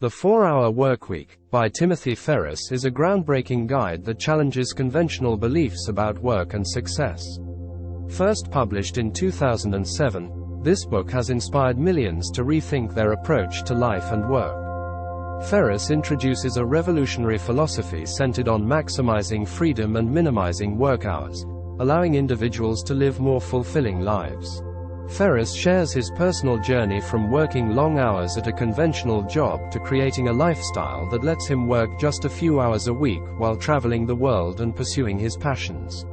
The 4-Hour Workweek, by Timothy Ferriss, is a groundbreaking guide that challenges conventional beliefs about work and success. First published in 2007, this book has inspired millions to rethink their approach to life and work. Ferriss introduces a revolutionary philosophy centered on maximizing freedom and minimizing work hours, allowing individuals to live more fulfilling lives. Ferriss shares his personal journey from working long hours at a conventional job to creating a lifestyle that lets him work just a few hours a week while traveling the world and pursuing his passions.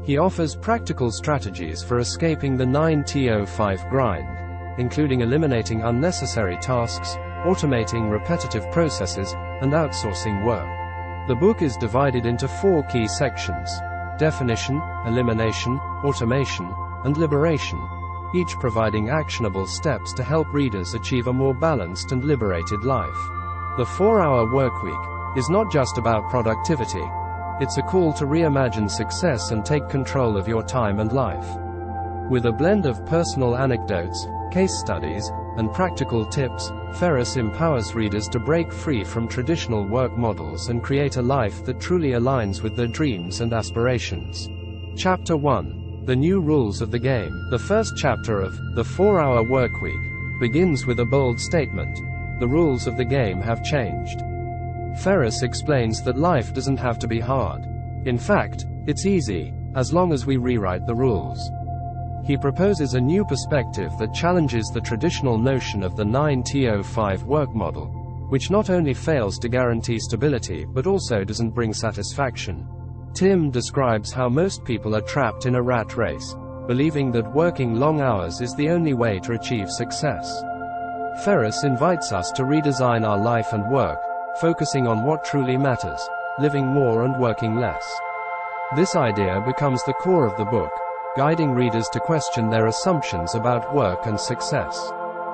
He offers practical strategies for escaping the 9-to-5 grind, including eliminating unnecessary tasks, automating repetitive processes, and outsourcing work. The book is divided into 4 key sections: definition, elimination, automation, and liberation, each providing actionable steps to help readers achieve a more balanced and liberated life. The 4-Hour Workweek is not just about productivity. It's a call to reimagine success and take control of your time and life. With a blend of personal anecdotes, case studies, and practical tips, Ferriss empowers readers to break free from traditional work models and create a life that truly aligns with their dreams and aspirations. Chapter 1. The New Rules of the Game. The first chapter of The 4-Hour Workweek begins with a bold statement: the rules of the game have changed. Ferriss explains that life doesn't have to be hard. In fact, it's easy, as long as we rewrite the rules. He proposes a new perspective that challenges the traditional notion of the 9-to-5 work model, which not only fails to guarantee stability but also doesn't bring satisfaction. Tim describes how most people are trapped in a rat race, believing that working long hours is the only way to achieve success. Ferriss invites us to redesign our life and work, focusing on what truly matters, living more and working less. This idea becomes the core of the book, guiding readers to question their assumptions about work and success.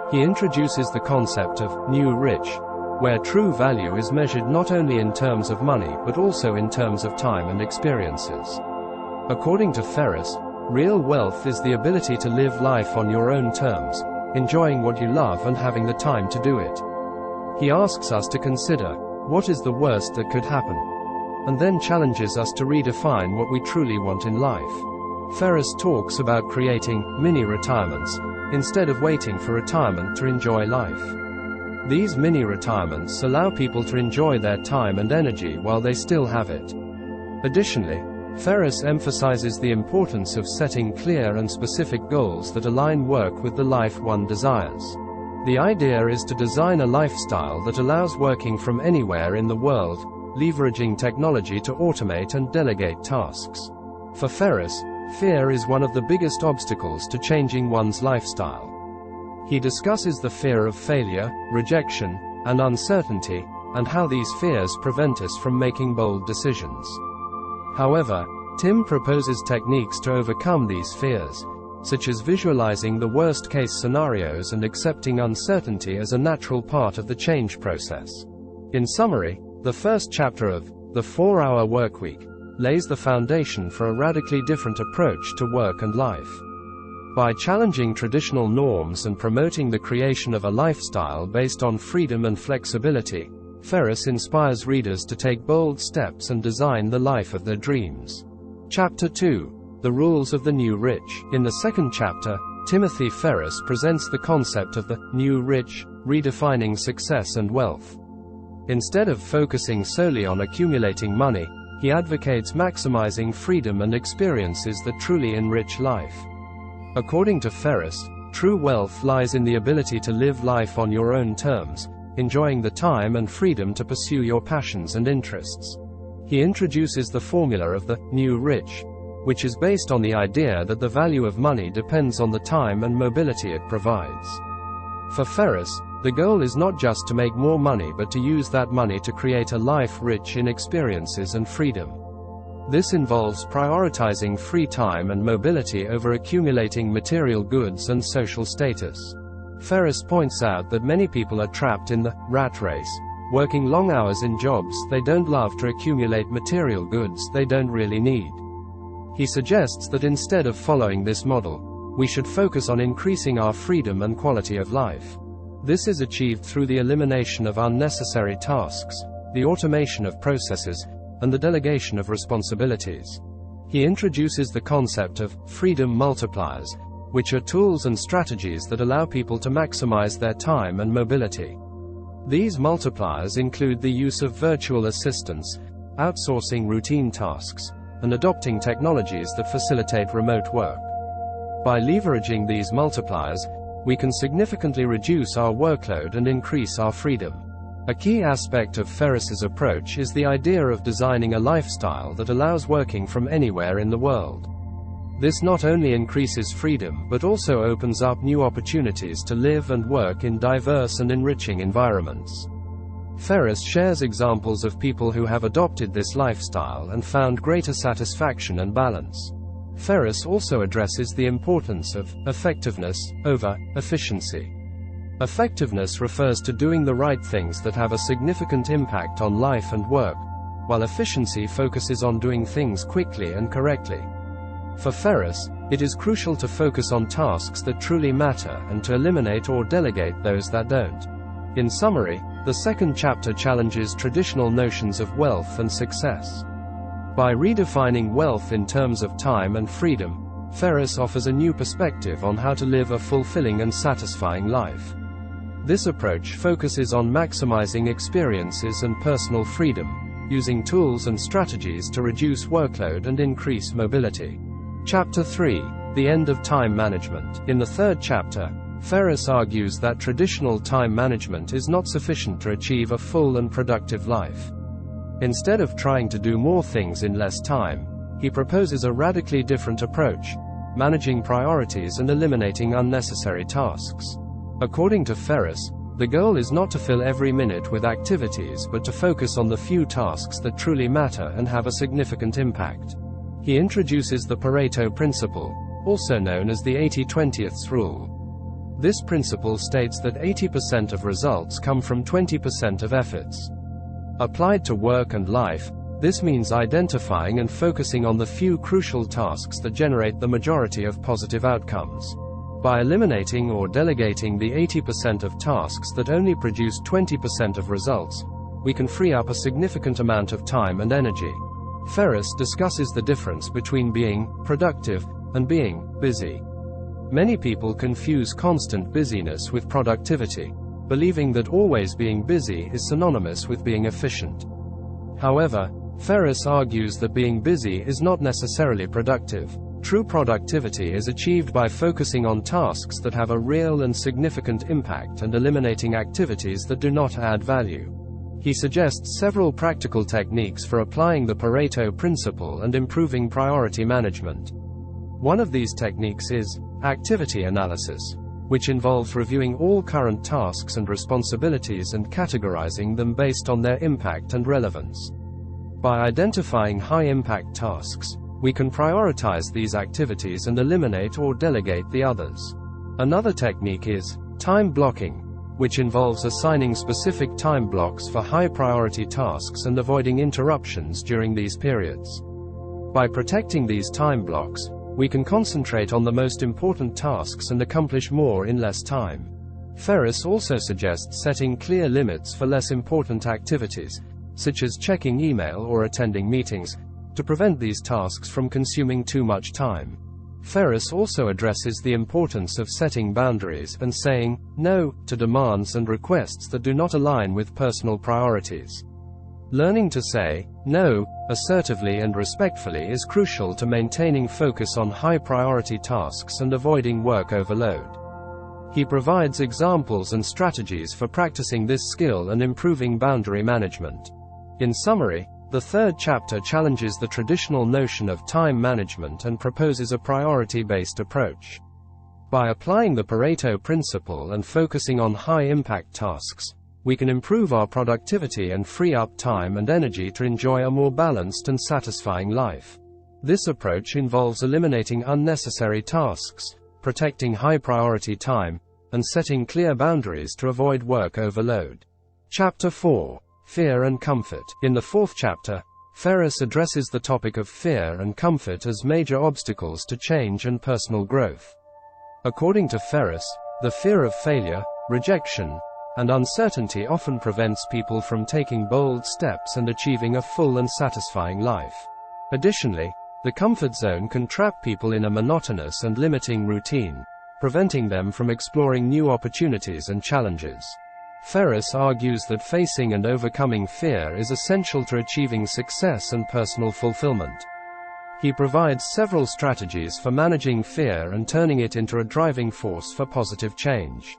He introduces the concept of new rich, where true value is measured not only in terms of money but also in terms of time and experiences. According to Ferriss, real wealth is the ability to live life on your own terms, enjoying what you love and having the time to do it. He asks us to consider, what is the worst that could happen? And then challenges us to redefine what we truly want in life. Ferriss talks about creating mini-retirements, instead of waiting for retirement to enjoy life. These mini-retirements allow people to enjoy their time and energy while they still have it. Additionally, Ferriss emphasizes the importance of setting clear and specific goals that align work with the life one desires. The idea is to design a lifestyle that allows working from anywhere in the world, leveraging technology to automate and delegate tasks. For Ferriss, fear is one of the biggest obstacles to changing one's lifestyle. He discusses the fear of failure, rejection, and uncertainty, and how these fears prevent us from making bold decisions. However, Tim proposes techniques to overcome these fears, such as visualizing the worst-case scenarios and accepting uncertainty as a natural part of the change process. In summary, the first chapter of The 4-Hour Workweek lays the foundation for a radically different approach to work and life. By challenging traditional norms and promoting the creation of a lifestyle based on freedom and flexibility, Ferriss inspires readers to take bold steps and design the life of their dreams. Chapter 2. The Rules of the New Rich. In the second chapter, Timothy Ferriss presents the concept of the new rich, redefining success and wealth. Instead of focusing solely on accumulating money, he advocates maximizing freedom and experiences that truly enrich life. According to Ferriss, true wealth lies in the ability to live life on your own terms, enjoying the time and freedom to pursue your passions and interests. He introduces the formula of the new rich, which is based on the idea that the value of money depends on the time and mobility it provides. For Ferriss, the goal is not just to make more money but to use that money to create a life rich in experiences and freedom. This involves prioritizing free time and mobility over accumulating material goods and social status. Ferriss points out that many people are trapped in the rat race, working long hours in jobs they don't love to accumulate material goods they don't really need. He suggests that instead of following this model, we should focus on increasing our freedom and quality of life. This is achieved through the elimination of unnecessary tasks, the automation of processes, and the delegation of responsibilities. He introduces the concept of freedom multipliers, which are tools and strategies that allow people to maximize their time and mobility. These multipliers include the use of virtual assistants, outsourcing routine tasks, and adopting technologies that facilitate remote work. By leveraging these multipliers, we can significantly reduce our workload and increase our freedom. A key aspect of Ferriss's approach is the idea of designing a lifestyle that allows working from anywhere in the world. This not only increases freedom but also opens up new opportunities to live and work in diverse and enriching environments. Ferriss shares examples of people who have adopted this lifestyle and found greater satisfaction and balance. Ferriss also addresses the importance of effectiveness over efficiency. Effectiveness refers to doing the right things that have a significant impact on life and work, while efficiency focuses on doing things quickly and correctly. For Ferriss, it is crucial to focus on tasks that truly matter and to eliminate or delegate those that don't. In summary, the second chapter challenges traditional notions of wealth and success. By redefining wealth in terms of time and freedom, Ferriss offers a new perspective on how to live a fulfilling and satisfying life. This approach focuses on maximizing experiences and personal freedom, using tools and strategies to reduce workload and increase mobility. Chapter 3: The End of Time Management. In the third chapter, Ferriss argues that traditional time management is not sufficient to achieve a full and productive life. Instead of trying to do more things in less time, he proposes a radically different approach, managing priorities and eliminating unnecessary tasks. According to Ferriss, the goal is not to fill every minute with activities but to focus on the few tasks that truly matter and have a significant impact. He introduces the Pareto Principle, also known as the 80-20 rule. This principle states that 80% of results come from 20% of efforts. Applied to work and life, this means identifying and focusing on the few crucial tasks that generate the majority of positive outcomes. By eliminating or delegating the 80% of tasks that only produce 20% of results, we can free up a significant amount of time and energy. Ferriss discusses the difference between being productive and being busy. Many people confuse constant busyness with productivity, believing that always being busy is synonymous with being efficient. However, Ferriss argues that being busy is not necessarily productive. True productivity is achieved by focusing on tasks that have a real and significant impact and eliminating activities that do not add value. He suggests several practical techniques for applying the Pareto Principle and improving priority management. One of these techniques is activity analysis, which involves reviewing all current tasks and responsibilities and categorizing them based on their impact and relevance. By identifying high-impact tasks, we can prioritize these activities and eliminate or delegate the others. Another technique is time blocking, which involves assigning specific time blocks for high-priority tasks and avoiding interruptions during these periods. By protecting these time blocks, we can concentrate on the most important tasks and accomplish more in less time. Ferriss also suggests setting clear limits for less important activities, such as checking email or attending meetings, to prevent these tasks from consuming too much time. Ferriss also addresses the importance of setting boundaries and saying no to demands and requests that do not align with personal priorities. Learning to say no assertively and respectfully is crucial to maintaining focus on high-priority tasks and avoiding work overload. He provides examples and strategies for practicing this skill and improving boundary management. In summary, the third chapter challenges the traditional notion of time management and proposes a priority-based approach. By applying the Pareto Principle and focusing on high-impact tasks, we can improve our productivity and free up time and energy to enjoy a more balanced and satisfying life. This approach involves eliminating unnecessary tasks, protecting high-priority time, and setting clear boundaries to avoid work overload. Chapter 4: Fear and Comfort. In the fourth chapter, Ferriss addresses the topic of fear and comfort as major obstacles to change and personal growth. According to Ferriss, the fear of failure, rejection, and uncertainty often prevents people from taking bold steps and achieving a full and satisfying life. Additionally, the comfort zone can trap people in a monotonous and limiting routine, preventing them from exploring new opportunities and challenges. Ferriss argues that facing and overcoming fear is essential to achieving success and personal fulfillment. He provides several strategies for managing fear and turning it into a driving force for positive change.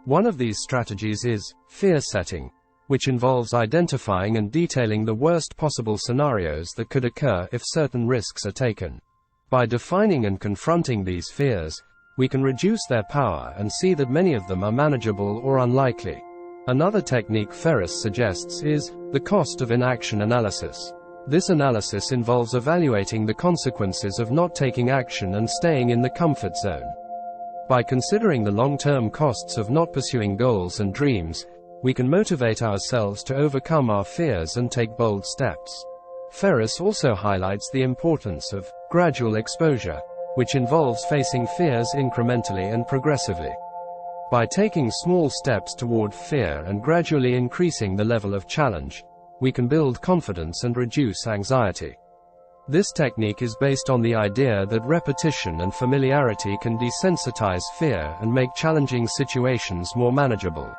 One of these strategies is fear setting, which involves identifying and detailing the worst possible scenarios that could occur if certain risks are taken. By defining and confronting these fears, we can reduce their power and see that many of them are manageable or unlikely. Another technique Ferriss suggests is the cost of inaction analysis. This analysis involves evaluating the consequences of not taking action and staying in the comfort zone. By considering the long-term costs of not pursuing goals and dreams, we can motivate ourselves to overcome our fears and take bold steps. Ferriss also highlights the importance of gradual exposure, which involves facing fears incrementally and progressively. By taking small steps toward fear and gradually increasing the level of challenge, we can build confidence and reduce anxiety. This technique is based on the idea that repetition and familiarity can desensitize fear and make challenging situations more manageable.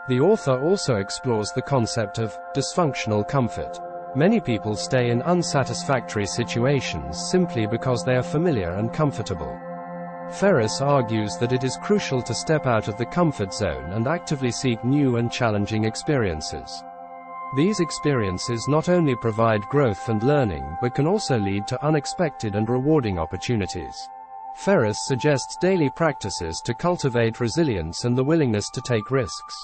The author also explores the concept of dysfunctional comfort. Many people stay in unsatisfactory situations simply because they are familiar and comfortable. Ferriss argues that it is crucial to step out of the comfort zone and actively seek new and challenging experiences. These experiences not only provide growth and learning but can also lead to unexpected and rewarding opportunities. Ferriss suggests daily practices to cultivate resilience and the willingness to take risks.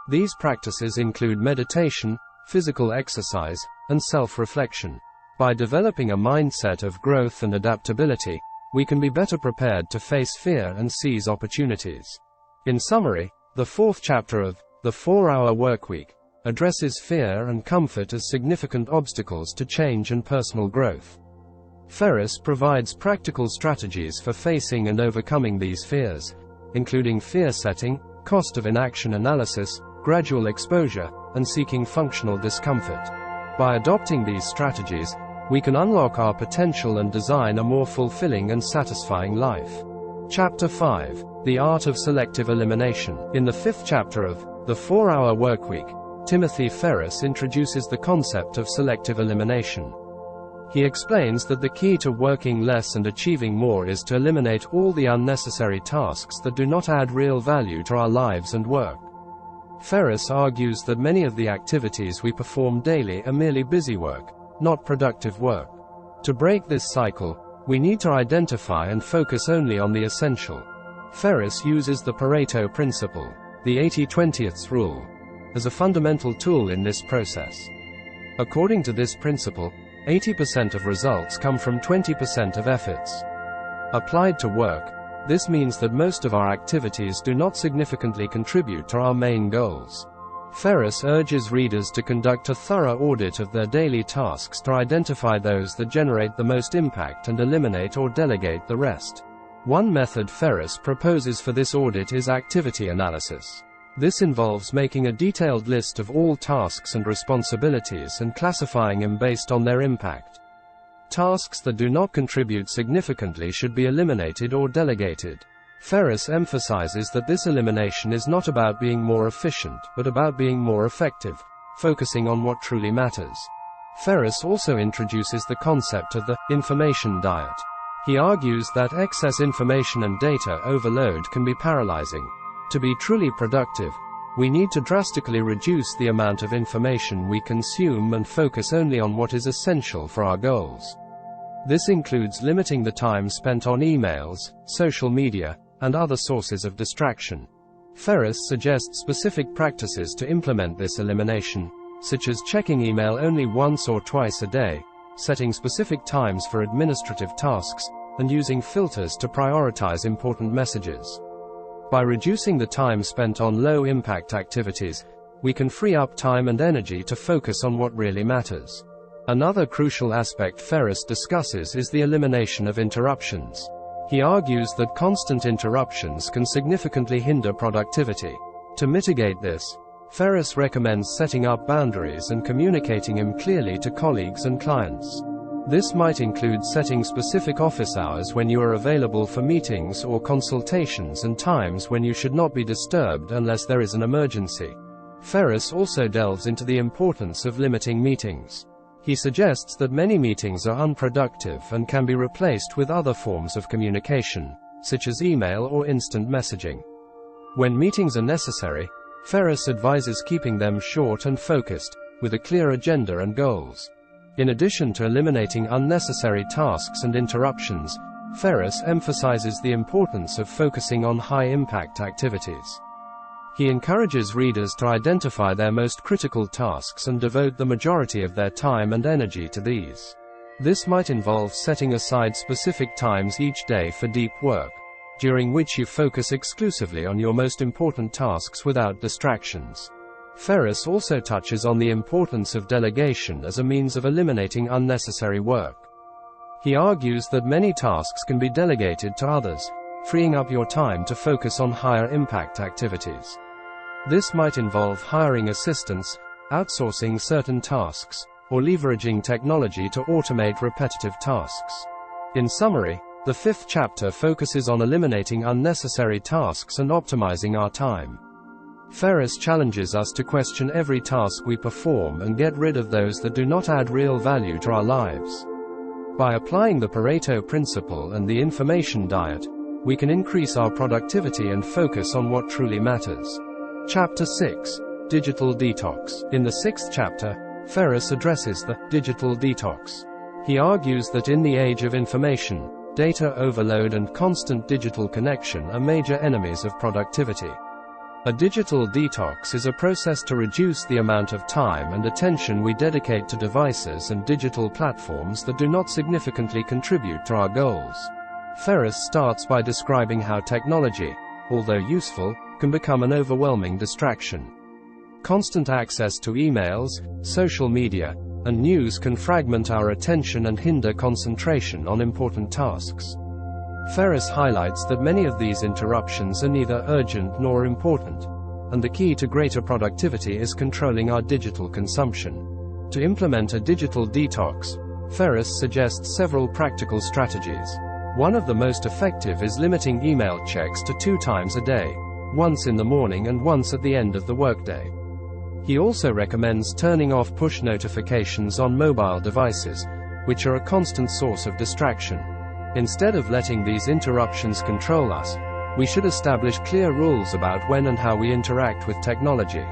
These practices include meditation, physical exercise, and self-reflection. By developing a mindset of growth and adaptability, we can be better prepared to face fear and seize opportunities. In summary, the fourth chapter of The 4-Hour Workweek addresses fear and comfort as significant obstacles to change and personal growth. Ferriss provides practical strategies for facing and overcoming these fears, including fear setting, cost of inaction analysis, gradual exposure, and seeking functional discomfort. By adopting these strategies, we can unlock our potential and design a more fulfilling and satisfying life. Chapter 5. The Art of Selective Elimination. In the 5th chapter of The 4-Hour Workweek, Timothy Ferriss introduces the concept of selective elimination. He explains that the key to working less and achieving more is to eliminate all the unnecessary tasks that do not add real value to our lives and work. Ferriss argues that many of the activities we perform daily are merely busy work, not productive work. To break this cycle, we need to identify and focus only on the essential. Ferriss uses the Pareto Principle, the 80-20th rule, as a fundamental tool in this process. According to this principle, 80% of results come from 20% of efforts. Applied to work, this means that most of our activities do not significantly contribute to our main goals. Ferriss urges readers to conduct a thorough audit of their daily tasks to identify those that generate the most impact and eliminate or delegate the rest. One method Ferriss proposes for this audit is activity analysis. This involves making a detailed list of all tasks and responsibilities and classifying them based on their impact. Tasks that do not contribute significantly should be eliminated or delegated. Ferriss emphasizes that this elimination is not about being more efficient, but about being more effective, focusing on what truly matters. Ferriss also introduces the concept of the information diet. He argues that excess information and data overload can be paralyzing. To be truly productive, we need to drastically reduce the amount of information we consume and focus only on what is essential for our goals. This includes limiting the time spent on emails, social media, and other sources of distraction. Ferriss suggests specific practices to implement this elimination, such as checking email only once or twice a day, setting specific times for administrative tasks, and using filters to prioritize important messages. By reducing the time spent on low-impact activities, we can free up time and energy to focus on what really matters. Another crucial aspect Ferriss discusses is the elimination of interruptions. He argues that constant interruptions can significantly hinder productivity. To mitigate this, Ferriss recommends setting up boundaries and communicating them clearly to colleagues and clients. This might include setting specific office hours when you are available for meetings or consultations and times when you should not be disturbed unless there is an emergency. Ferriss also delves into the importance of limiting meetings. He suggests that many meetings are unproductive and can be replaced with other forms of communication, such as email or instant messaging. When meetings are necessary, Ferriss advises keeping them short and focused, with a clear agenda and goals. In addition to eliminating unnecessary tasks and interruptions, Ferriss emphasizes the importance of focusing on high-impact activities. He encourages readers to identify their most critical tasks and devote the majority of their time and energy to these. This might involve setting aside specific times each day for deep work, during which you focus exclusively on your most important tasks without distractions. Ferriss also touches on the importance of delegation as a means of eliminating unnecessary work. He argues that many tasks can be delegated to others, freeing up your time to focus on higher impact activities. This might involve hiring assistants, outsourcing certain tasks, or leveraging technology to automate repetitive tasks. In summary, the fifth chapter focuses on eliminating unnecessary tasks and optimizing our time. Ferriss challenges us to question every task we perform and get rid of those that do not add real value to our lives. By applying the Pareto Principle and the information diet, we can increase our productivity and focus on what truly matters. Chapter 6. Digital Detox. In the sixth chapter, Ferriss addresses the digital detox. He argues that in the age of information, data overload and constant digital connection are major enemies of productivity. A digital detox is a process to reduce the amount of time and attention we dedicate to devices and digital platforms that do not significantly contribute to our goals. Ferriss starts by describing how technology, although useful, can become an overwhelming distraction. Constant access to emails, social media, and news can fragment our attention and hinder concentration on important tasks. Ferriss highlights that many of these interruptions are neither urgent nor important, and the key to greater productivity is controlling our digital consumption. To implement a digital detox, Ferriss suggests several practical strategies. One of the most effective is limiting email checks to 2 times a day, once in the morning and once at the end of the workday. He also recommends turning off push notifications on mobile devices, which are a constant source of distraction. Instead of letting these interruptions control us, we should establish clear rules about when and how we interact with technology.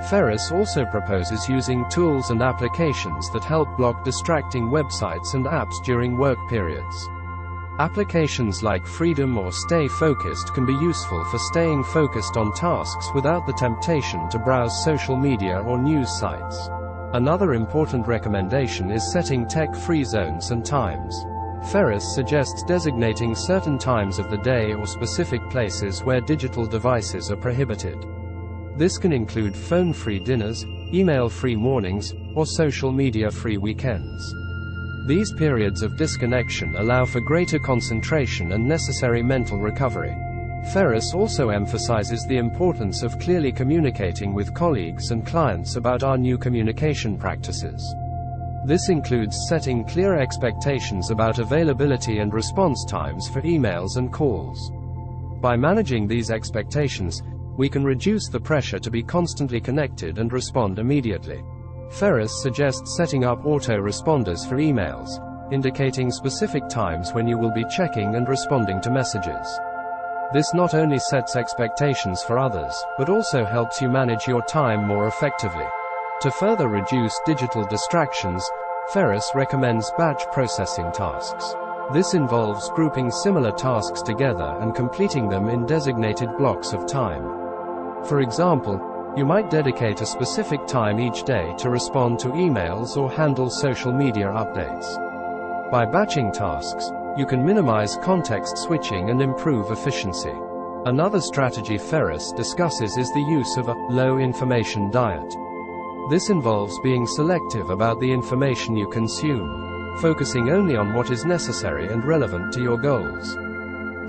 Ferriss also proposes using tools and applications that help block distracting websites and apps during work periods. Applications like Freedom or Stay Focused can be useful for staying focused on tasks without the temptation to browse social media or news sites. Another important recommendation is setting tech-free zones and times. Ferriss suggests designating certain times of the day or specific places where digital devices are prohibited. This can include phone-free dinners, email-free mornings, or social media-free weekends. These periods of disconnection allow for greater concentration and necessary mental recovery. Ferriss also emphasizes the importance of clearly communicating with colleagues and clients about our new communication practices. This includes setting clear expectations about availability and response times for emails and calls. By managing these expectations, we can reduce the pressure to be constantly connected and respond immediately. Ferriss suggests setting up autoresponders for emails, indicating specific times when you will be checking and responding to messages. This not only sets expectations for others, but also helps you manage your time more effectively. To further reduce digital distractions, Ferriss recommends batch processing tasks. This involves grouping similar tasks together and completing them in designated blocks of time. For example, you might dedicate a specific time each day to respond to emails or handle social media updates. By batching tasks, you can minimize context switching and improve efficiency. Another strategy Ferriss discusses is the use of a low-information diet. This involves being selective about the information you consume, focusing only on what is necessary and relevant to your goals.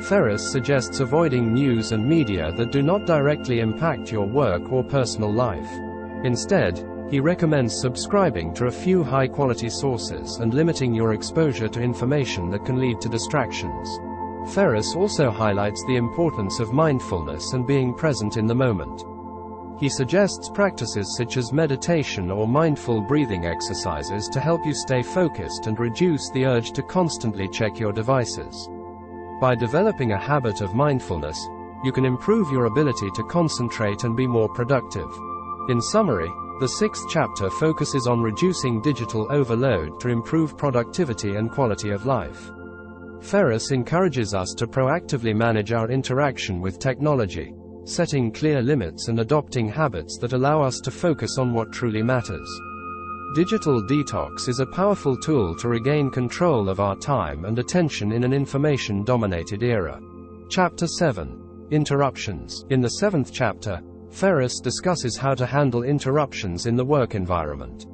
Ferriss suggests avoiding news and media that do not directly impact your work or personal life. Instead, he recommends subscribing to a few high-quality sources and limiting your exposure to information that can lead to distractions. Ferriss also highlights the importance of mindfulness and being present in the moment. He suggests practices such as meditation or mindful breathing exercises to help you stay focused and reduce the urge to constantly check your devices. By developing a habit of mindfulness, you can improve your ability to concentrate and be more productive. In summary, the 6th chapter focuses on reducing digital overload to improve productivity and quality of life. Ferriss encourages us to proactively manage our interaction with technology, setting clear limits and adopting habits that allow us to focus on what truly matters. Digital detox is a powerful tool to regain control of our time and attention in an information-dominated era. Chapter 7. Interruptions. In the 7th chapter, Ferriss discusses how to handle interruptions in the work environment.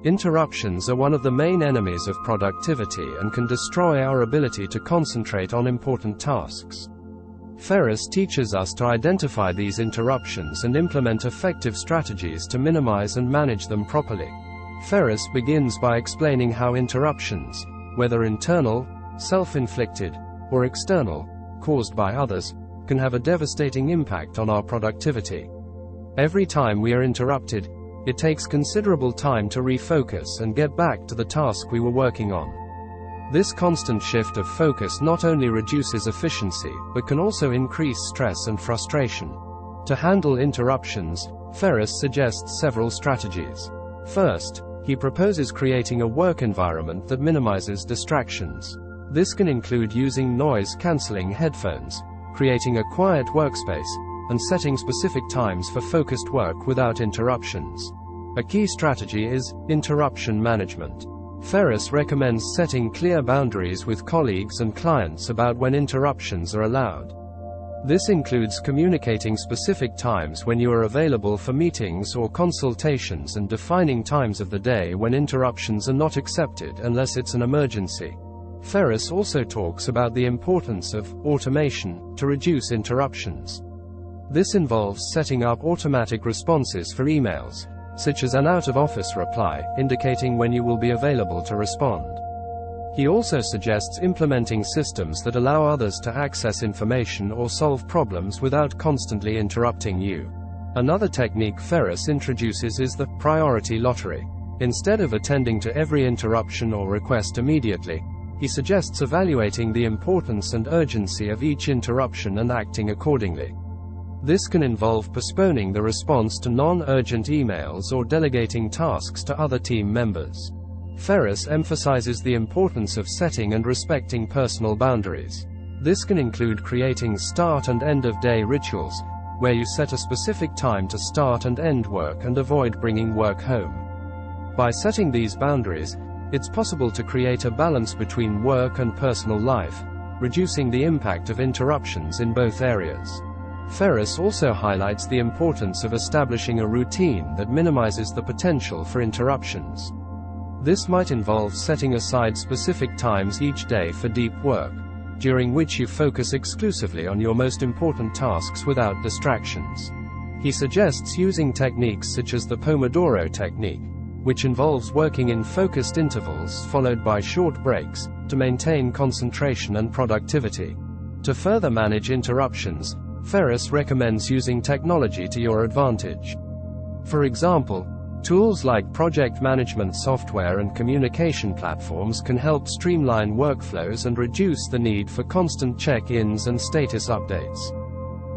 Interruptions are one of the main enemies of productivity and can destroy our ability to concentrate on important tasks. Ferriss teaches us to identify these interruptions and implement effective strategies to minimize and manage them properly. Ferriss begins by explaining how interruptions, whether internal, self-inflicted, or external, caused by others, can have a devastating impact on our productivity. Every time we are interrupted, it takes considerable time to refocus and get back to the task we were working on. This constant shift of focus not only reduces efficiency, but can also increase stress and frustration. To handle interruptions, Ferriss suggests several strategies. First, he proposes creating a work environment that minimizes distractions. This can include using noise-canceling headphones, creating a quiet workspace, and setting specific times for focused work without interruptions. A key strategy is interruption management. Ferriss recommends setting clear boundaries with colleagues and clients about when interruptions are allowed. This includes communicating specific times when you are available for meetings or consultations and defining times of the day when interruptions are not accepted unless it's an emergency. Ferriss also talks about the importance of automation to reduce interruptions. This involves setting up automatic responses for emails, such as an out-of-office reply, indicating when you will be available to respond. He also suggests implementing systems that allow others to access information or solve problems without constantly interrupting you. Another technique Ferriss introduces is the priority lottery. Instead of attending to every interruption or request immediately, he suggests evaluating the importance and urgency of each interruption and acting accordingly. This can involve postponing the response to non-urgent emails or delegating tasks to other team members. Ferriss emphasizes the importance of setting and respecting personal boundaries. This can include creating start and end-of-day rituals, where you set a specific time to start and end work and avoid bringing work home. By setting these boundaries, it's possible to create a balance between work and personal life, reducing the impact of interruptions in both areas. Ferriss also highlights the importance of establishing a routine that minimizes the potential for interruptions. This might involve setting aside specific times each day for deep work, during which you focus exclusively on your most important tasks without distractions. He suggests using techniques such as the Pomodoro technique, which involves working in focused intervals followed by short breaks, to maintain concentration and productivity. To further manage interruptions, Ferriss recommends using technology to your advantage. For example, tools like project management software and communication platforms can help streamline workflows and reduce the need for constant check-ins and status updates.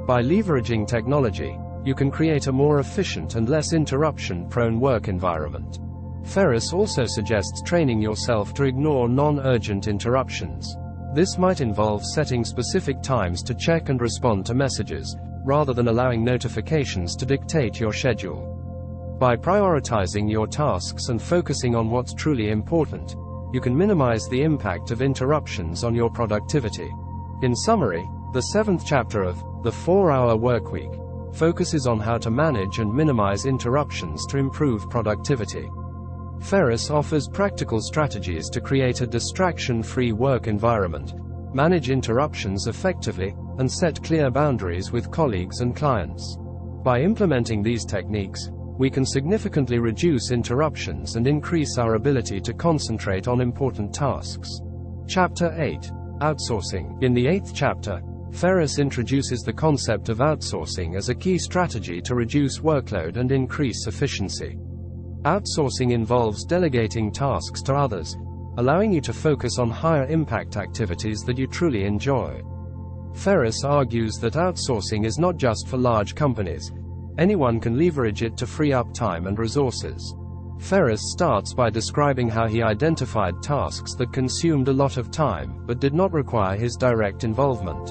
By leveraging technology, you can create a more efficient and less interruption-prone work environment. Ferriss also suggests training yourself to ignore non-urgent interruptions. This might involve setting specific times to check and respond to messages, rather than allowing notifications to dictate your schedule. By prioritizing your tasks and focusing on what's truly important, you can minimize the impact of interruptions on your productivity. In summary, the 7th chapter of The 4-Hour Workweek focuses on how to manage and minimize interruptions to improve productivity. Ferriss offers practical strategies to create a distraction-free work environment, manage interruptions effectively, and set clear boundaries with colleagues and clients. By implementing these techniques, we can significantly reduce interruptions and increase our ability to concentrate on important tasks. Chapter 8. Outsourcing. In the 8th chapter, Ferriss introduces the concept of outsourcing as a key strategy to reduce workload and increase efficiency. Outsourcing involves delegating tasks to others, allowing you to focus on higher impact activities that you truly enjoy. Ferriss argues that outsourcing is not just for large companies. Anyone can leverage it to free up time and resources. Ferriss starts by describing how he identified tasks that consumed a lot of time, but did not require his direct involvement.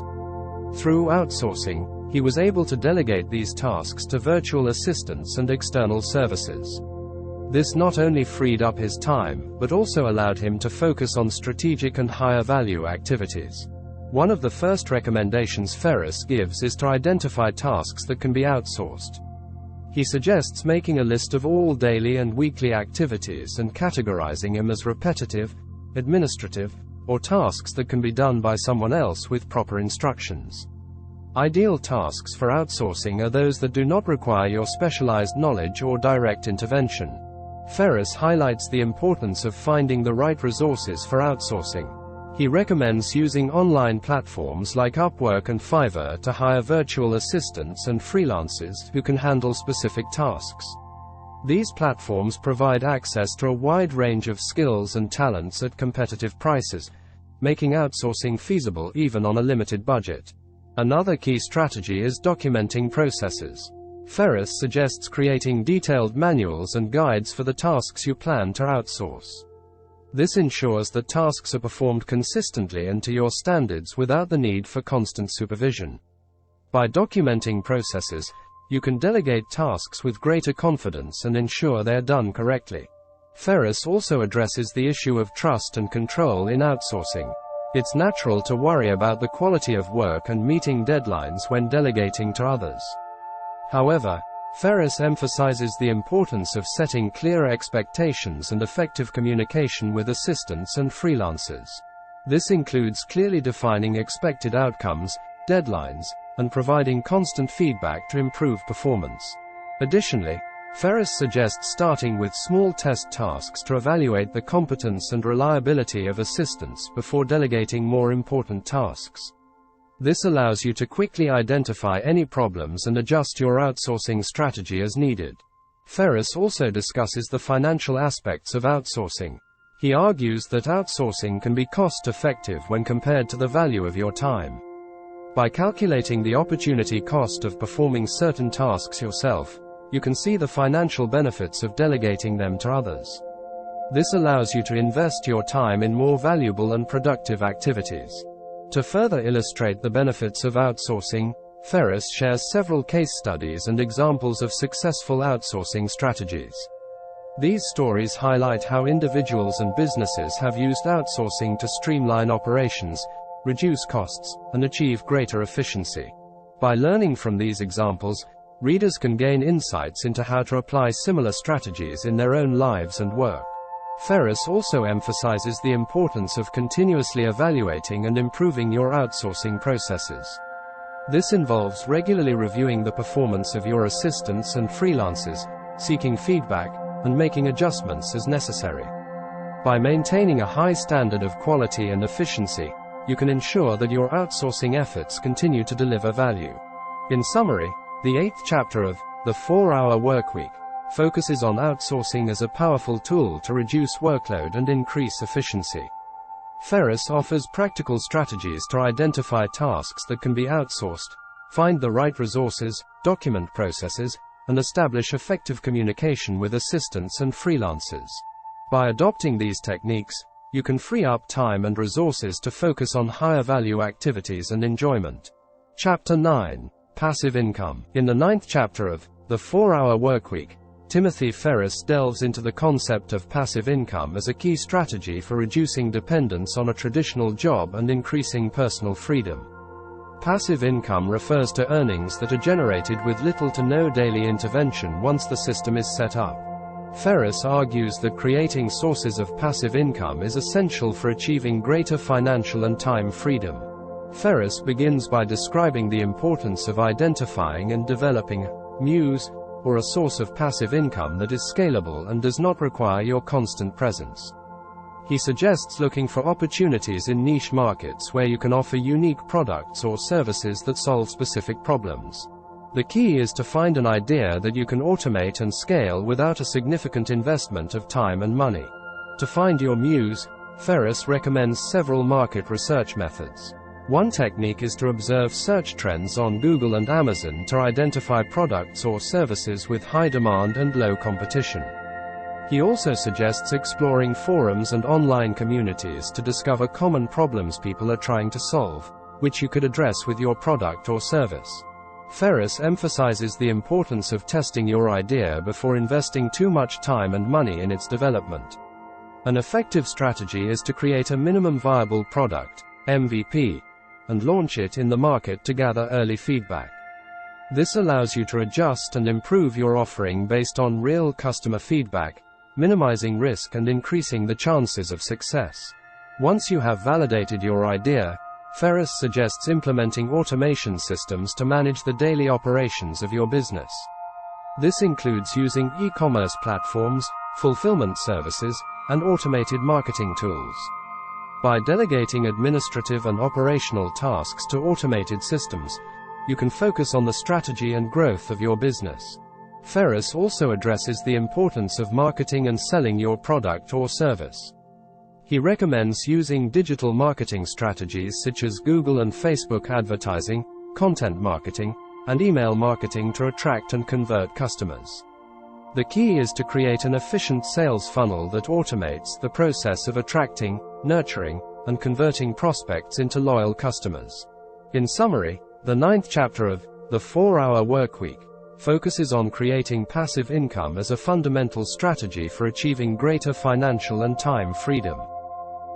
Through outsourcing, he was able to delegate these tasks to virtual assistants and external services. This not only freed up his time, but also allowed him to focus on strategic and higher value activities. One of the first recommendations Ferriss gives is to identify tasks that can be outsourced. He suggests making a list of all daily and weekly activities and categorizing them as repetitive, administrative, or tasks that can be done by someone else with proper instructions. Ideal tasks for outsourcing are those that do not require your specialized knowledge or direct intervention. Ferriss highlights the importance of finding the right resources for outsourcing. He recommends using online platforms like Upwork and Fiverr to hire virtual assistants and freelancers who can handle specific tasks. These platforms provide access to a wide range of skills and talents at competitive prices, making outsourcing feasible even on a limited budget. Another key strategy is documenting processes. Ferriss suggests creating detailed manuals and guides for the tasks you plan to outsource. This ensures that tasks are performed consistently and to your standards without the need for constant supervision. By documenting processes, you can delegate tasks with greater confidence and ensure they are done correctly. Ferriss also addresses the issue of trust and control in outsourcing. It's natural to worry about the quality of work and meeting deadlines when delegating to others. However, Ferriss emphasizes the importance of setting clear expectations and effective communication with assistants and freelancers. This includes clearly defining expected outcomes, deadlines, and providing constant feedback to improve performance. Additionally, Ferriss suggests starting with small test tasks to evaluate the competence and reliability of assistants before delegating more important tasks. This allows you to quickly identify any problems and adjust your outsourcing strategy as needed. Ferriss also discusses the financial aspects of outsourcing. He argues that outsourcing can be cost-effective when compared to the value of your time. By calculating the opportunity cost of performing certain tasks yourself, you can see the financial benefits of delegating them to others. This allows you to invest your time in more valuable and productive activities. To further illustrate the benefits of outsourcing, Ferriss shares several case studies and examples of successful outsourcing strategies. These stories highlight how individuals and businesses have used outsourcing to streamline operations, reduce costs, and achieve greater efficiency. By learning from these examples, readers can gain insights into how to apply similar strategies in their own lives and work. Ferriss also emphasizes the importance of continuously evaluating and improving your outsourcing processes. This involves regularly reviewing the performance of your assistants and freelancers, seeking feedback, and making adjustments as necessary. By maintaining a high standard of quality and efficiency, you can ensure that your outsourcing efforts continue to deliver value. In summary, the 8th chapter of The 4-Hour Workweek focuses on outsourcing as a powerful tool to reduce workload and increase efficiency. Ferriss offers practical strategies to identify tasks that can be outsourced, find the right resources, document processes, and establish effective communication with assistants and freelancers. By adopting these techniques, you can free up time and resources to focus on higher value activities and enjoyment. Chapter 9. Passive income. In the 9th chapter of The 4-Hour Workweek, Timothy Ferriss delves into the concept of passive income as a key strategy for reducing dependence on a traditional job and increasing personal freedom. Passive income refers to earnings that are generated with little to no daily intervention once the system is set up. Ferriss argues that creating sources of passive income is essential for achieving greater financial and time freedom. Ferriss begins by describing the importance of identifying and developing a muse, or a source of passive income that is scalable and does not require your constant presence. He suggests looking for opportunities in niche markets where you can offer unique products or services that solve specific problems. The key is to find an idea that you can automate and scale without a significant investment of time and money. To find your muse, Ferriss recommends several market research methods. One technique is to observe search trends on Google and Amazon to identify products or services with high demand and low competition. He also suggests exploring forums and online communities to discover common problems people are trying to solve, which you could address with your product or service. Ferriss emphasizes the importance of testing your idea before investing too much time and money in its development. An effective strategy is to create a minimum viable product, MVP, and launch it in the market to gather early feedback. This allows you to adjust and improve your offering based on real customer feedback, minimizing risk and increasing the chances of success. Once you have validated your idea, Ferriss suggests implementing automation systems to manage the daily operations of your business. This includes using e-commerce platforms, fulfillment services, and automated marketing tools. By delegating administrative and operational tasks to automated systems, you can focus on the strategy and growth of your business. Ferriss also addresses the importance of marketing and selling your product or service. He recommends using digital marketing strategies such as Google and Facebook advertising, content marketing, and email marketing to attract and convert customers. The key is to create an efficient sales funnel that automates the process of attracting, nurturing, and converting prospects into loyal customers. In summary, the 9th chapter of The 4-Hour Workweek focuses on creating passive income as a fundamental strategy for achieving greater financial and time freedom.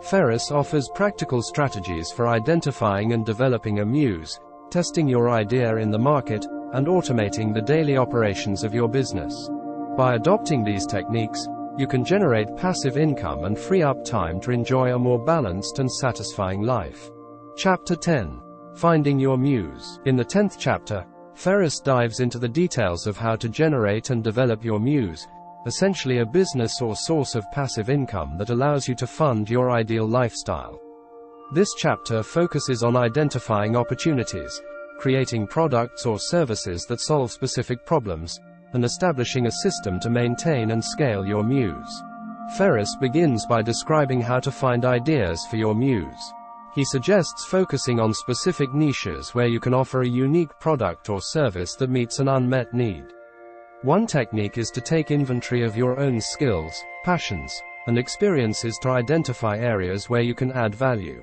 Ferriss offers practical strategies for identifying and developing a muse, testing your idea in the market, and automating the daily operations of your business. By adopting these techniques, you can generate passive income and free up time to enjoy a more balanced and satisfying life. Chapter 10. Finding Your Muse. In the 10th chapter, Ferriss dives into the details of how to generate and develop your muse, essentially a business or source of passive income that allows you to fund your ideal lifestyle. This chapter focuses on identifying opportunities, creating products or services that solve specific problems, and establishing a system to maintain and scale your muse. Ferriss begins by describing how to find ideas for your muse. He suggests focusing on specific niches where you can offer a unique product or service that meets an unmet need. One technique is to take inventory of your own skills, passions, and experiences to identify areas where you can add value.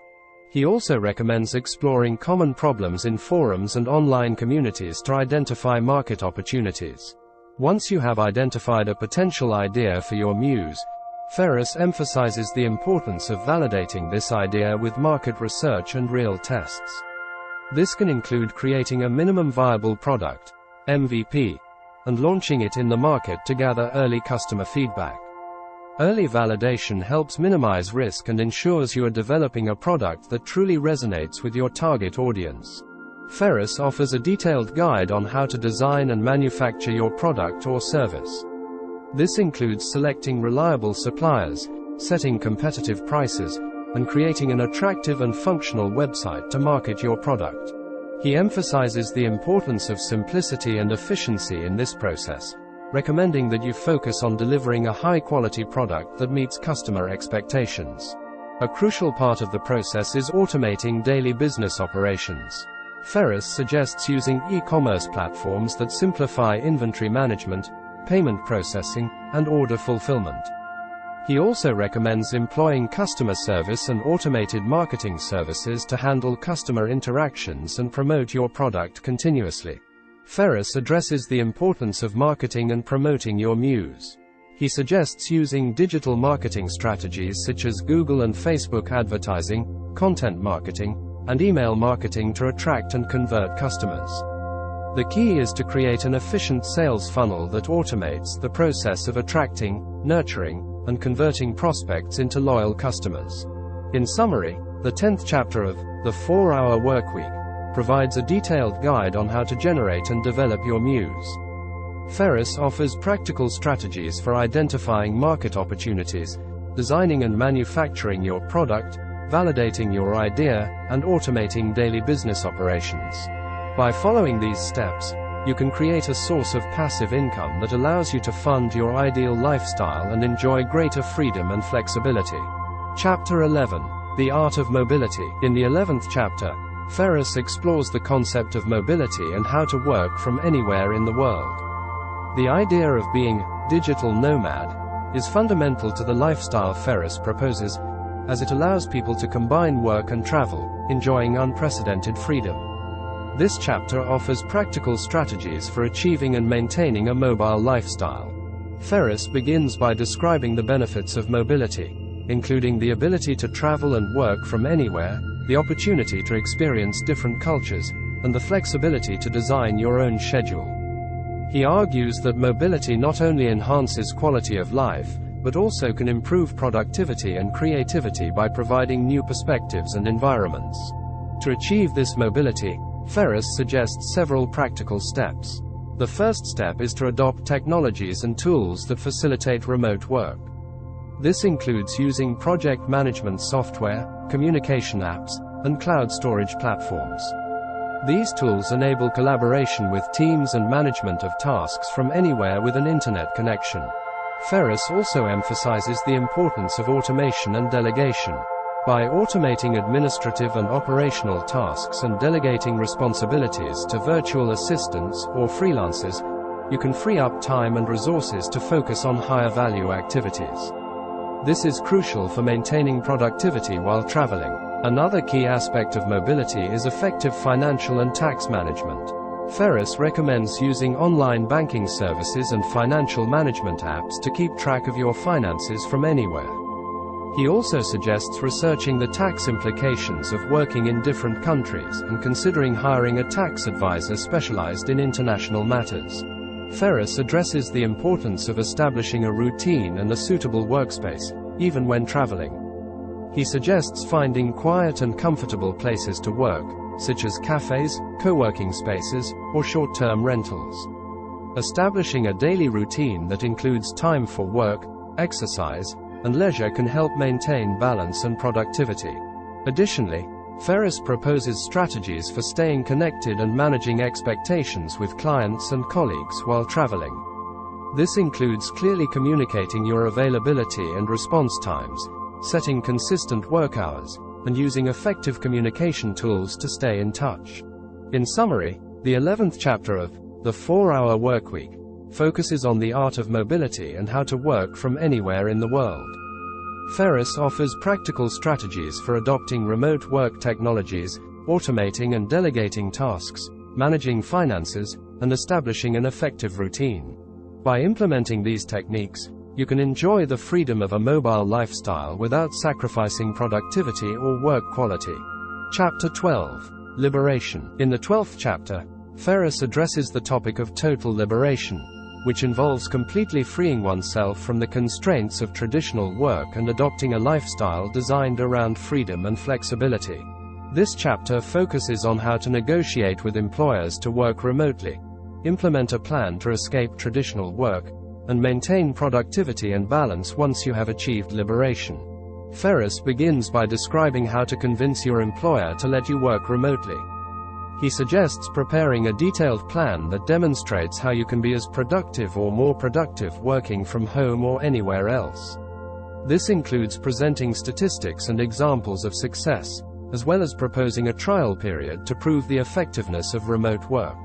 He also recommends exploring common problems in forums and online communities to identify market opportunities. Once you have identified a potential idea for your muse, Ferriss emphasizes the importance of validating this idea with market research and real tests. This can include creating a minimum viable product, MVP, and launching it in the market to gather early customer feedback. Early validation helps minimize risk and ensures you are developing a product that truly resonates with your target audience. Ferriss offers a detailed guide on how to design and manufacture your product or service. This includes selecting reliable suppliers, setting competitive prices, and creating an attractive and functional website to market your product. He emphasizes the importance of simplicity and efficiency in this process, recommending that you focus on delivering a high-quality product that meets customer expectations. A crucial part of the process is automating daily business operations. Ferriss suggests using e-commerce platforms that simplify inventory management, payment processing, and order fulfillment. He also recommends employing customer service and automated marketing services to handle customer interactions and promote your product continuously. Ferriss addresses the importance of marketing and promoting your muse. He suggests using digital marketing strategies such as Google and Facebook advertising, content marketing, and email marketing to attract and convert customers. The key is to create an efficient sales funnel that automates the process of attracting, nurturing, and converting prospects into loyal customers. In summary, the 10th chapter of The 4-Hour Workweek provides a detailed guide on how to generate and develop your muse. Ferriss offers practical strategies for identifying market opportunities, designing and manufacturing your product, validating your idea, and automating daily business operations. By following these steps, you can create a source of passive income that allows you to fund your ideal lifestyle and enjoy greater freedom and flexibility. Chapter 11. The Art of Mobility. In the 11th chapter, Ferriss explores the concept of mobility and how to work from anywhere in the world. The idea of being digital nomad is fundamental to the lifestyle Ferriss proposes, as it allows people to combine work and travel, enjoying unprecedented freedom. This chapter offers practical strategies for achieving and maintaining a mobile lifestyle. Ferriss begins by describing the benefits of mobility, including the ability to travel and work from anywhere, the opportunity to experience different cultures, and the flexibility to design your own schedule. He argues that mobility not only enhances quality of life, but also can improve productivity and creativity by providing new perspectives and environments. To achieve this mobility, Ferriss suggests several practical steps. The first step is to adopt technologies and tools that facilitate remote work. This includes using project management software, communication apps, and cloud storage platforms. These tools enable collaboration with teams and management of tasks from anywhere with an internet connection. Ferriss also emphasizes the importance of automation and delegation. By automating administrative and operational tasks and delegating responsibilities to virtual assistants or freelancers, you can free up time and resources to focus on higher value activities. This is crucial for maintaining productivity while traveling. Another key aspect of mobility is effective financial and tax management. Ferriss recommends using online banking services and financial management apps to keep track of your finances from anywhere. He also suggests researching the tax implications of working in different countries and considering hiring a tax advisor specialized in international matters. Ferriss addresses the importance of establishing a routine and a suitable workspace, even when traveling. He suggests finding quiet and comfortable places to work, such as cafes, co-working spaces, or short-term rentals. Establishing a daily routine that includes time for work, exercise, and leisure can help maintain balance and productivity. Additionally, Ferriss proposes strategies for staying connected and managing expectations with clients and colleagues while traveling. This includes clearly communicating your availability and response times, setting consistent work hours, and using effective communication tools to stay in touch. In summary, the 11th chapter of The 4-Hour Workweek focuses on the art of mobility and how to work from anywhere in the world. Ferriss offers practical strategies for adopting remote work technologies, automating and delegating tasks, managing finances, and establishing an effective routine. By implementing these techniques, you can enjoy the freedom of a mobile lifestyle without sacrificing productivity or work quality. Chapter 12. Liberation. In the 12th chapter, Ferriss addresses the topic of total liberation, which involves completely freeing oneself from the constraints of traditional work and adopting a lifestyle designed around freedom and flexibility. This chapter focuses on how to negotiate with employers to work remotely, implement a plan to escape traditional work, and maintain productivity and balance once you have achieved liberation. Ferriss begins by describing how to convince your employer to let you work remotely. He suggests preparing a detailed plan that demonstrates how you can be as productive or more productive working from home or anywhere else. This includes presenting statistics and examples of success, as well as proposing a trial period to prove the effectiveness of remote work.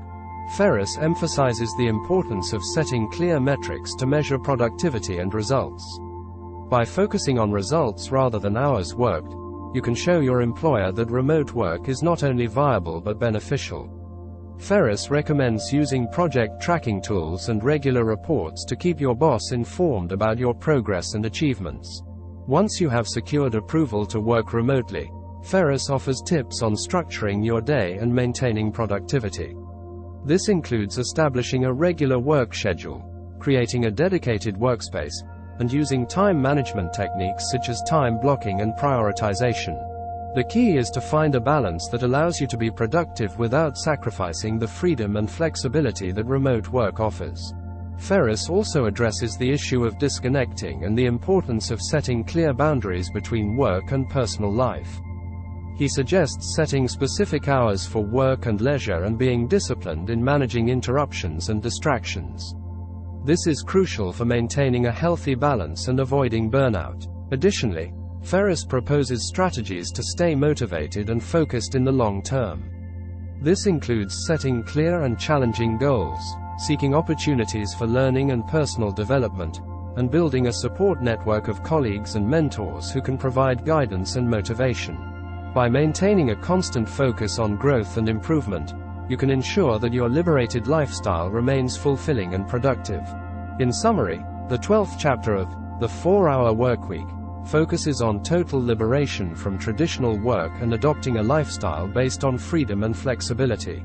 Ferriss emphasizes the importance of setting clear metrics to measure productivity and results. By focusing on results rather than hours worked, you can show your employer that remote work is not only viable but beneficial. Ferriss recommends using project tracking tools and regular reports to keep your boss informed about your progress and achievements. Once you have secured approval to work remotely, Ferriss offers tips on structuring your day and maintaining productivity. This includes establishing a regular work schedule, creating a dedicated workspace, and using time management techniques such as time blocking and prioritization. The key is to find a balance that allows you to be productive without sacrificing the freedom and flexibility that remote work offers. Ferriss also addresses the issue of disconnecting and the importance of setting clear boundaries between work and personal life. He suggests setting specific hours for work and leisure and being disciplined in managing interruptions and distractions. This is crucial for maintaining a healthy balance and avoiding burnout. Additionally, Ferriss proposes strategies to stay motivated and focused in the long term. This includes setting clear and challenging goals, seeking opportunities for learning and personal development, and building a support network of colleagues and mentors who can provide guidance and motivation. By maintaining a constant focus on growth and improvement, you can ensure that your liberated lifestyle remains fulfilling and productive. In summary, the 12th chapter of The 4-Hour Workweek focuses on total liberation from traditional work and adopting a lifestyle based on freedom and flexibility.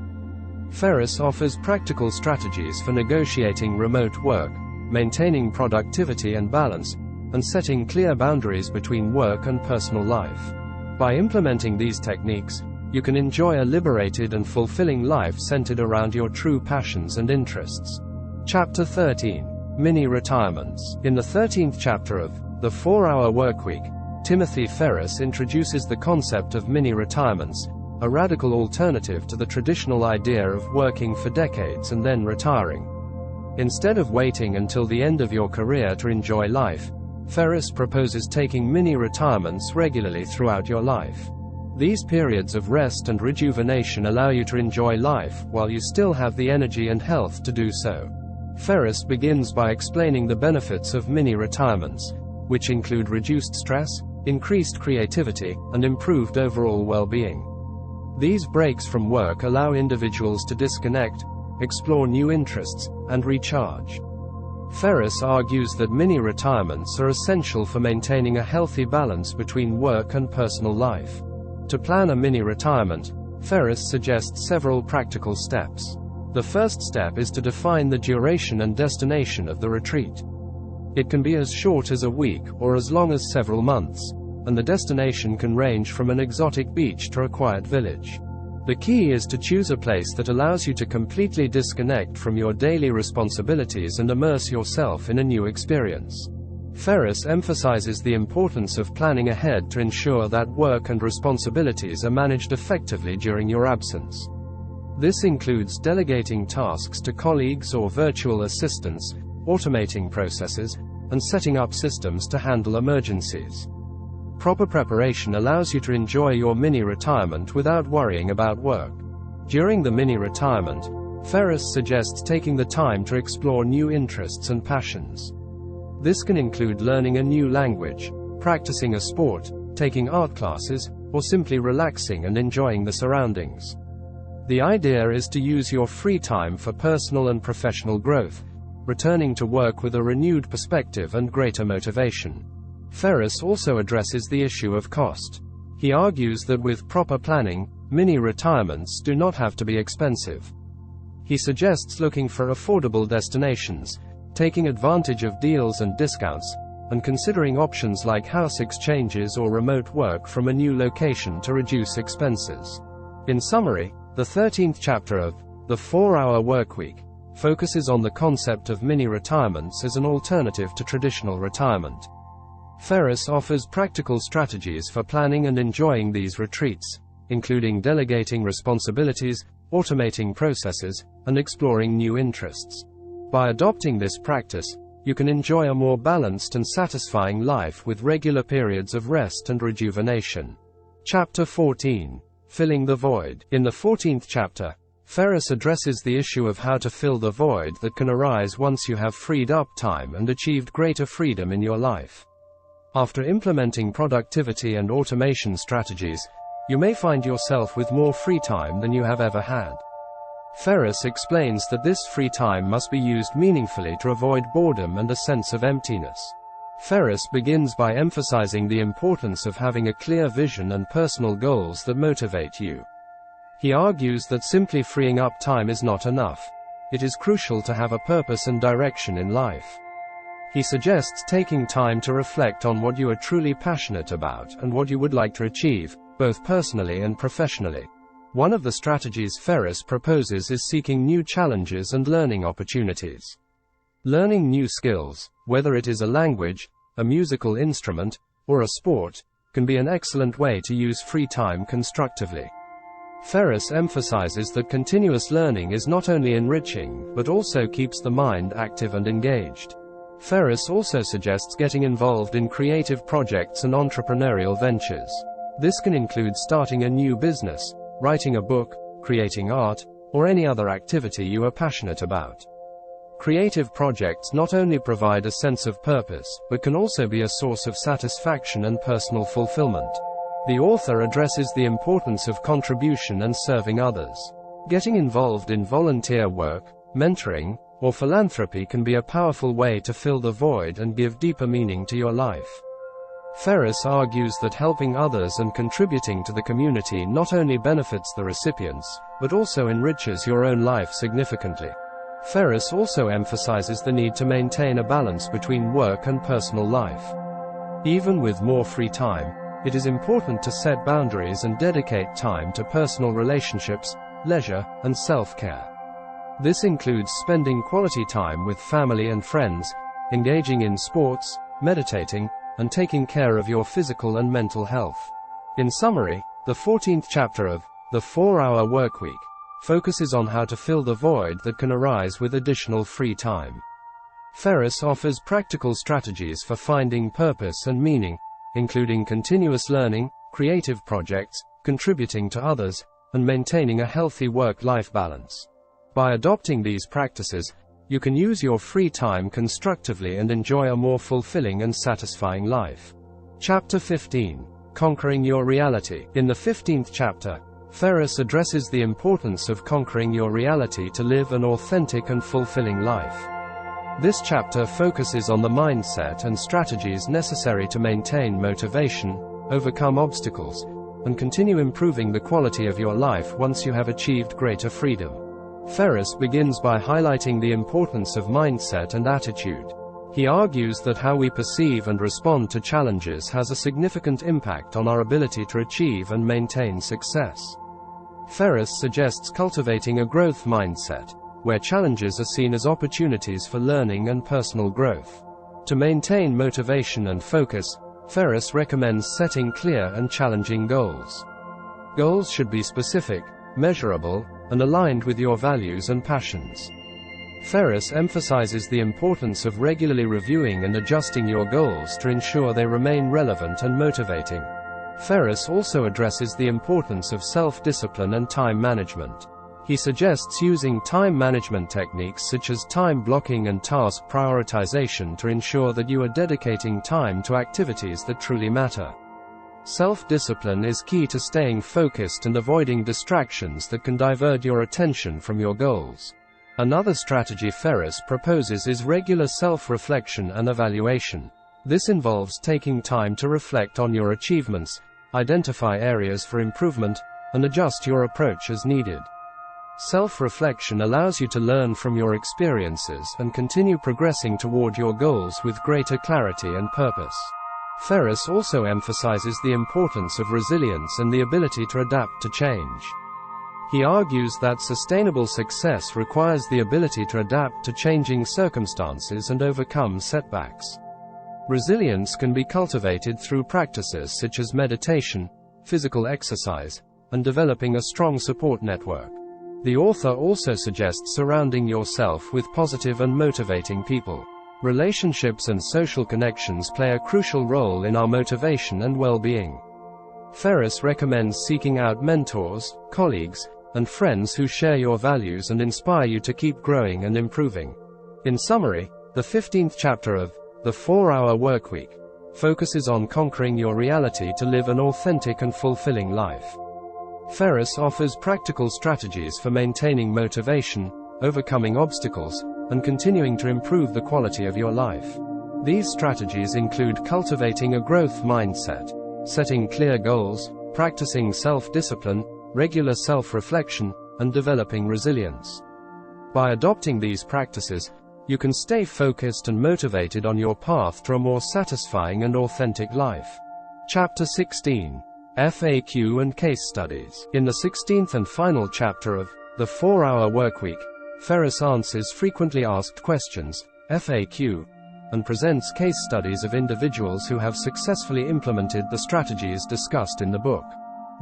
Ferriss offers practical strategies for negotiating remote work, maintaining productivity and balance, and setting clear boundaries between work and personal life. By implementing these techniques, you can enjoy a liberated and fulfilling life centered around your true passions and interests. Chapter 13. Mini-retirements. In the 13th chapter of The 4-Hour Workweek, Timothy Ferriss introduces the concept of mini-retirements, a radical alternative to the traditional idea of working for decades and then retiring. Instead of waiting until the end of your career to enjoy life, Ferriss proposes taking mini-retirements regularly throughout your life. These periods of rest and rejuvenation allow you to enjoy life while you still have the energy and health to do so. Ferriss begins by explaining the benefits of mini-retirements, which include reduced stress, increased creativity, and improved overall well-being. These breaks from work allow individuals to disconnect, explore new interests, and recharge. Ferriss argues that mini-retirements are essential for maintaining a healthy balance between work and personal life. To plan a mini-retirement, Ferriss suggests several practical steps. The first step is to define the duration and destination of the retreat. It can be as short as a week or as long as several months, and the destination can range from an exotic beach to a quiet village. The key is to choose a place that allows you to completely disconnect from your daily responsibilities and immerse yourself in a new experience. Ferriss emphasizes the importance of planning ahead to ensure that work and responsibilities are managed effectively during your absence. This includes delegating tasks to colleagues or virtual assistants, automating processes, and setting up systems to handle emergencies. Proper preparation allows you to enjoy your mini-retirement without worrying about work. During the mini-retirement, Ferriss suggests taking the time to explore new interests and passions. This can include learning a new language, practicing a sport, taking art classes, or simply relaxing and enjoying the surroundings. The idea is to use your free time for personal and professional growth, returning to work with a renewed perspective and greater motivation. Ferriss also addresses the issue of cost. He argues that with proper planning, mini-retirements do not have to be expensive. He suggests looking for affordable destinations, taking advantage of deals and discounts, and considering options like house exchanges or remote work from a new location to reduce expenses. In summary, the 13th chapter of The 4-Hour Workweek focuses on the concept of mini-retirements as an alternative to traditional retirement. Ferriss offers practical strategies for planning and enjoying these retreats, including delegating responsibilities, automating processes, and exploring new interests. By adopting this practice, you can enjoy a more balanced and satisfying life with regular periods of rest and rejuvenation. Chapter 14. Filling the Void. In the 14th chapter, Ferriss addresses the issue of how to fill the void that can arise once you have freed up time and achieved greater freedom in your life. After implementing productivity and automation strategies, you may find yourself with more free time than you have ever had. Ferriss explains that this free time must be used meaningfully to avoid boredom and a sense of emptiness. Ferriss begins by emphasizing the importance of having a clear vision and personal goals that motivate you. He argues that simply freeing up time is not enough. It is crucial to have a purpose and direction in life. He suggests taking time to reflect on what you are truly passionate about and what you would like to achieve, both personally and professionally. One of the strategies Ferriss proposes is seeking new challenges and learning opportunities. Learning new skills, whether it is a language, a musical instrument, or a sport, can be an excellent way to use free time constructively. Ferriss emphasizes that continuous learning is not only enriching, but also keeps the mind active and engaged. Ferriss also suggests getting involved in creative projects and entrepreneurial ventures. This can include starting a new business, writing a book, creating art, or any other activity you are passionate about. Creative projects not only provide a sense of purpose, but can also be a source of satisfaction and personal fulfillment. The author addresses the importance of contribution and serving others. Getting involved in volunteer work, mentoring, or philanthropy can be a powerful way to fill the void and give deeper meaning to your life. Ferriss argues that helping others and contributing to the community not only benefits the recipients, but also enriches your own life significantly. Ferriss also emphasizes the need to maintain a balance between work and personal life. Even with more free time, it is important to set boundaries and dedicate time to personal relationships, leisure, and self-care. This includes spending quality time with family and friends, engaging in sports, meditating, and taking care of your physical and mental health. In summary, the 14th chapter of The 4-Hour Workweek focuses on how to fill the void that can arise with additional free time. Ferriss offers practical strategies for finding purpose and meaning, including continuous learning, creative projects, contributing to others, and maintaining a healthy work-life balance. By adopting these practices, you can use your free time constructively and enjoy a more fulfilling and satisfying life. Chapter 15. Conquering Your Reality. In the 15th chapter, Ferriss addresses the importance of conquering your reality to live an authentic and fulfilling life. This chapter focuses on the mindset and strategies necessary to maintain motivation, overcome obstacles, and continue improving the quality of your life once you have achieved greater freedom. Ferriss begins by highlighting the importance of mindset and attitude. He argues that how we perceive and respond to challenges has a significant impact on our ability to achieve and maintain success. Ferriss suggests cultivating a growth mindset, where challenges are seen as opportunities for learning and personal growth. To maintain motivation and focus, Ferriss recommends setting clear and challenging goals. Goals should be specific, measurable, and aligned with your values and passions. Ferriss emphasizes the importance of regularly reviewing and adjusting your goals to ensure they remain relevant and motivating. Ferriss also addresses the importance of self-discipline and time management. He suggests using time management techniques such as time blocking and task prioritization to ensure that you are dedicating time to activities that truly matter. Self-discipline is key to staying focused and avoiding distractions that can divert your attention from your goals. Another strategy Ferriss proposes is regular self-reflection and evaluation. This involves taking time to reflect on your achievements, identify areas for improvement, and adjust your approach as needed. Self-reflection allows you to learn from your experiences and continue progressing toward your goals with greater clarity and purpose. Ferriss also emphasizes the importance of resilience and the ability to adapt to change. He argues that sustainable success requires the ability to adapt to changing circumstances and overcome setbacks. Resilience can be cultivated through practices such as meditation, physical exercise, and developing a strong support network. The author also suggests surrounding yourself with positive and motivating people. Relationships and social connections play a crucial role in our motivation and well-being. Ferriss recommends seeking out mentors, colleagues, and friends who share your values and inspire you to keep growing and improving. In summary, the 15th chapter of The 4-Hour Workweek focuses on conquering your reality to live an authentic and fulfilling life. Ferriss offers practical strategies for maintaining motivation, overcoming obstacles, and continuing to improve the quality of your life. These strategies include cultivating a growth mindset, setting clear goals, practicing self-discipline, regular self-reflection, and developing resilience. By adopting these practices, you can stay focused and motivated on your path to a more satisfying and authentic life. Chapter 16. FAQ and Case Studies. In the 16th and final chapter of The 4-Hour Workweek, Ferriss answers frequently asked questions, FAQ, and presents case studies of individuals who have successfully implemented the strategies discussed in the book.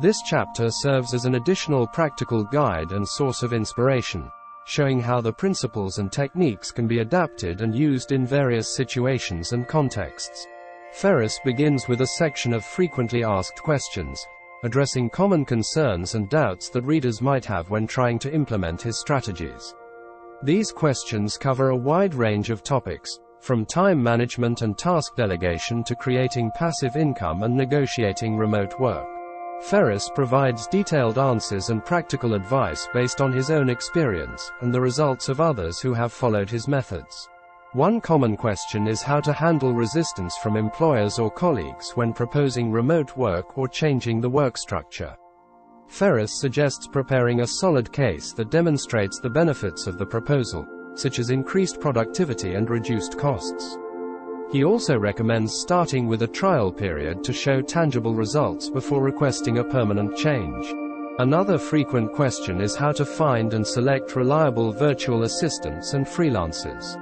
This chapter serves as an additional practical guide and source of inspiration, showing how the principles and techniques can be adapted and used in various situations and contexts. Ferriss begins with a section of frequently asked questions, addressing common concerns and doubts that readers might have when trying to implement his strategies. These questions cover a wide range of topics, from time management and task delegation to creating passive income and negotiating remote work. Ferriss provides detailed answers and practical advice based on his own experience and the results of others who have followed his methods. One common question is how to handle resistance from employers or colleagues when proposing remote work or changing the work structure. Ferriss suggests preparing a solid case that demonstrates the benefits of the proposal, such as increased productivity and reduced costs. He also recommends starting with a trial period to show tangible results before requesting a permanent change. Another frequent question is how to find and select reliable virtual assistants and freelancers.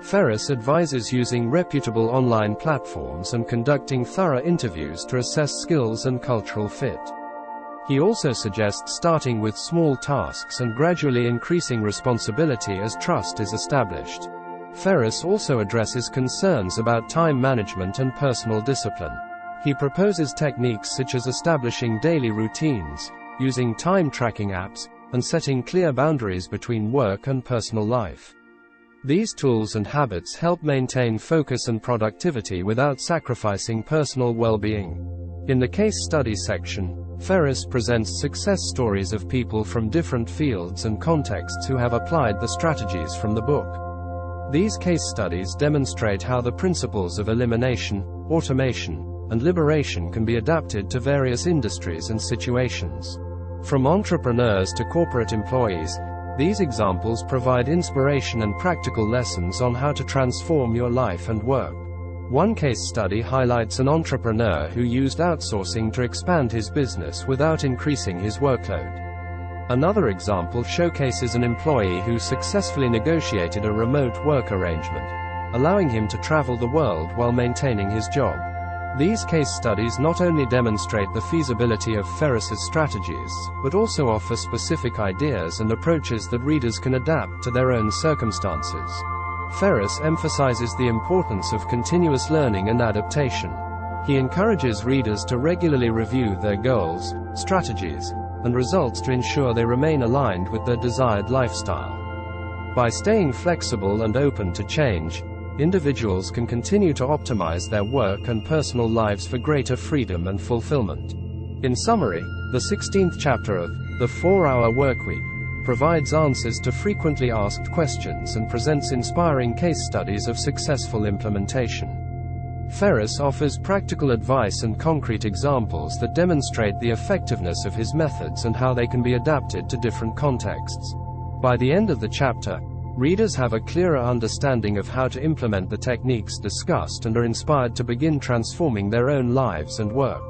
Ferriss advises using reputable online platforms and conducting thorough interviews to assess skills and cultural fit. He also suggests starting with small tasks and gradually increasing responsibility as trust is established. Ferriss also addresses concerns about time management and personal discipline. He proposes techniques such as establishing daily routines, using time tracking apps, and setting clear boundaries between work and personal life. These tools and habits help maintain focus and productivity without sacrificing personal well-being. In the case study section, Ferriss presents success stories of people from different fields and contexts who have applied the strategies from the book. These case studies demonstrate how the principles of elimination, automation, and liberation can be adapted to various industries and situations. From entrepreneurs to corporate employees, these examples provide inspiration and practical lessons on how to transform your life and work. One case study highlights an entrepreneur who used outsourcing to expand his business without increasing his workload. Another example showcases an employee who successfully negotiated a remote work arrangement, allowing him to travel the world while maintaining his job. These case studies not only demonstrate the feasibility of Ferriss's strategies, but also offer specific ideas and approaches that readers can adapt to their own circumstances. Ferriss emphasizes the importance of continuous learning and adaptation. He encourages readers to regularly review their goals, strategies, and results to ensure they remain aligned with their desired lifestyle. By staying flexible and open to change, individuals can continue to optimize their work and personal lives for greater freedom and fulfillment. In summary, the 16th chapter of The 4-Hour Workweek provides answers to frequently asked questions and presents inspiring case studies of successful implementation. Ferriss offers practical advice and concrete examples that demonstrate the effectiveness of his methods and how they can be adapted to different contexts. By the end of the chapter, readers have a clearer understanding of how to implement the techniques discussed and are inspired to begin transforming their own lives and work.